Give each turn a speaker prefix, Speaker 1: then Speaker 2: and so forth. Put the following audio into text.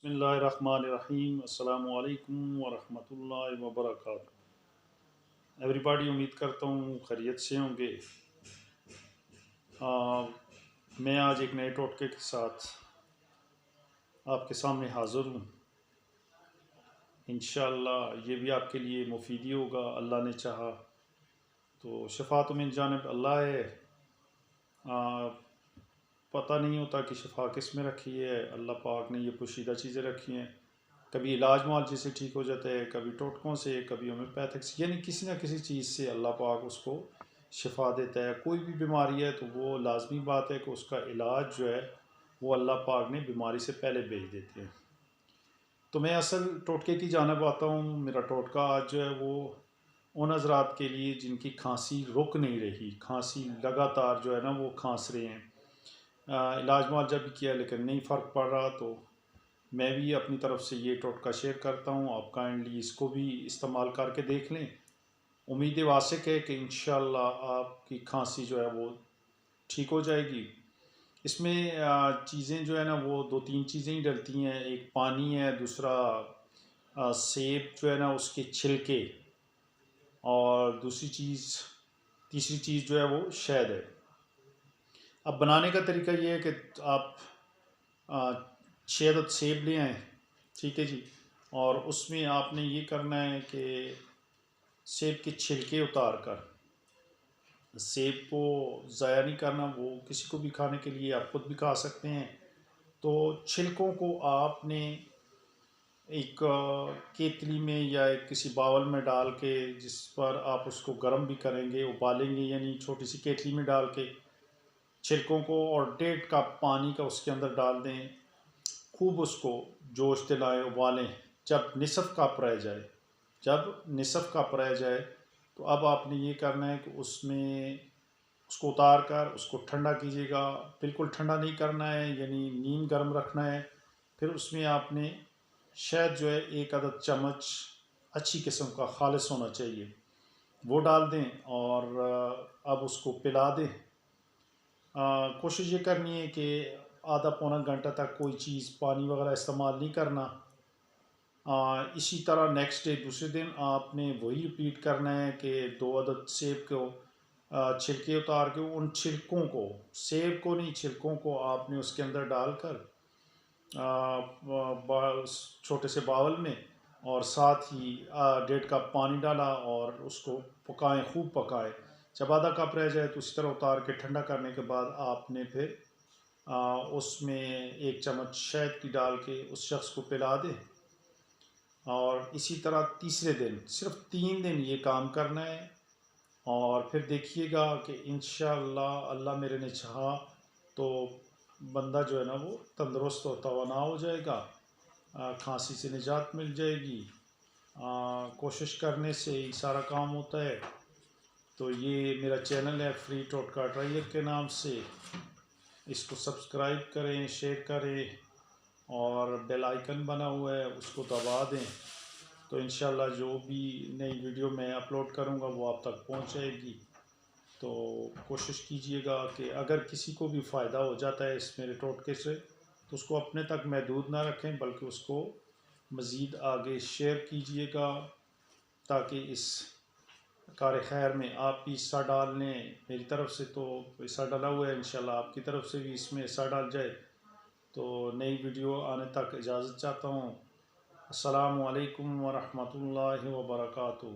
Speaker 1: بسم اللہ الرحمن الرحیم۔ السلام علیکم ورحمۃ اللہ وبرکاتہ۔ ایوری باڈی، امید کرتا ہوں خیریت سے ہوں گے۔ میں آج ایک نئے ٹوٹکے کے ساتھ آپ کے سامنے حاضر ہوں۔ انشاءاللہ یہ بھی آپ کے لیے مفیدی ہوگا، اللہ نے چاہا تو۔ شفا تو من جانب اللہ ہے، پتہ نہیں ہوتا کہ شفا کس میں رکھی ہے۔ اللہ پاک نے یہ پوشیدہ چیزیں رکھی ہیں، کبھی علاج معالجے سے ٹھیک ہو جاتا ہے، کبھی ٹوٹکوں سے، کبھی ہومیوپیتھک سے، یعنی کسی نہ کسی چیز سے اللہ پاک اس کو شفا دیتا ہے۔ کوئی بھی بیماری ہے تو وہ لازمی بات ہے کہ اس کا علاج جو ہے وہ اللہ پاک نے بیماری سے پہلے بھیج دیتے ہیں۔ تو میں اصل ٹوٹکے کی جانب آتا ہوں۔ میرا ٹوٹکا آج جو ہے وہ ان حضرات کے لیے جن کی کھانسی رک نہیں رہی، کھانسی لگاتار جو ہے نا وہ کھانس رہے ہیں، علاج معالجہ بھی کیا لیکن نہیں فرق پڑ رہا، تو میں بھی اپنی طرف سے یہ ٹوٹکا شیئر کرتا ہوں۔ آپ کائنڈلی اس کو بھی استعمال کر کے دیکھ لیں۔ امید واثق ہے کہ انشاءاللہ آپ کی کھانسی جو ہے وہ ٹھیک ہو جائے گی۔ اس میں چیزیں جو ہے نا وہ 2-3 چیزیں ہی ڈلتی ہیں۔ ایک پانی ہے، دوسرا سیب جو ہے نا اس کے چھلکے، اور تیسری چیز جو ہے وہ شہد ہے۔ اب بنانے کا طریقہ یہ ہے کہ آپ سیب لے آئیں، ٹھیک ہے جی، اور اس میں آپ نے یہ کرنا ہے کہ سیب کے چھلکے اتار کر، سیب کو ضائع نہیں کرنا، وہ کسی کو بھی کھانے کے لیے، آپ خود بھی کھا سکتے ہیں۔ تو چھلکوں کو آپ نے ایک کیتلی میں یا ایک کسی باول میں ڈال کے، جس پر آپ اس کو گرم بھی کریں گے، ابالیں گے، یعنی چھوٹی سی کیتلی میں ڈال کے چھلکوں کو، اور 1.5 کپ پانی کا اس کے اندر ڈال دیں۔ خوب اس کو جوش دلائیں، ابالیں۔ جب نصف کپ رہ جائے تو اب آپ نے یہ کرنا ہے کہ اس کو اتار کر اس کو ٹھنڈا کیجیے گا۔ بالکل ٹھنڈا نہیں کرنا ہے، یعنی نیم گرم رکھنا ہے۔ پھر اس میں آپ نے شہد جو ہے 1 عدد چمچ اچھی قسم کا خالص ہونا چاہیے، وہ ڈال دیں، اور اب اس کو پلا دیں۔ کوشش یہ کرنی ہے کہ آدھا پونا گھنٹہ تک کوئی چیز پانی وغیرہ استعمال نہیں کرنا۔ اسی طرح نیکسٹ ڈے، دوسرے دن آپ نے وہی ریپیٹ کرنا ہے کہ 2 عدد سیب کو چھلکے اتار کے، ان چھلکوں کو، سیب کو نہیں، چھلکوں کو آپ نے اس کے اندر ڈال کر چھوٹے سے باول میں، اور ساتھ ہی 1.5 کپ پانی ڈالا، اور اس کو پکائیں، خوب پکائیں۔ جب آدھا کپ رہ جائے تو اسی طرح اتار کے ٹھنڈا کرنے کے بعد آپ نے پھر اس میں 1 چمچ شہد کی ڈال کے اس شخص کو پلا دیں۔ اور اسی طرح تیسرے دن، صرف 3 دن یہ کام کرنا ہے، اور پھر دیکھیے گا کہ انشاءاللہ اللہ میرے نے چاہا تو بندہ جو ہے نا وہ تندرست اور توانا ہو جائے گا، کھانسی سے نجات مل جائے گی۔ کوشش کرنے سے ہی سارا کام ہوتا ہے۔ تو یہ میرا چینل ہے فری ٹوٹکا ٹرائیر کے نام سے، اس کو سبسکرائب کریں، شیئر کریں، اور بیل آئیکن بنا ہوا ہے اس کو دبا دیں، تو انشاءاللہ جو بھی نئی ویڈیو میں اپلوڈ کروں گا وہ آپ تک پہنچ جائے گی۔ تو کوشش کیجئے گا کہ اگر کسی کو بھی فائدہ ہو جاتا ہے اس میرے ٹوٹکے سے تو اس کو اپنے تک محدود نہ رکھیں، بلکہ اس کو مزید آگے شیئر کیجئے گا، تاکہ اس کار خیر میں آپ بھی حصہ ڈال لیں۔ میری طرف سے تو حصہ ڈالا ہوا ہے، انشاءاللہ آپ کی طرف سے بھی اس میں حصہ ڈال جائے۔ تو نئی ویڈیو آنے تک اجازت چاہتا ہوں۔ السلام علیکم ورحمۃ اللہ وبرکاتہ۔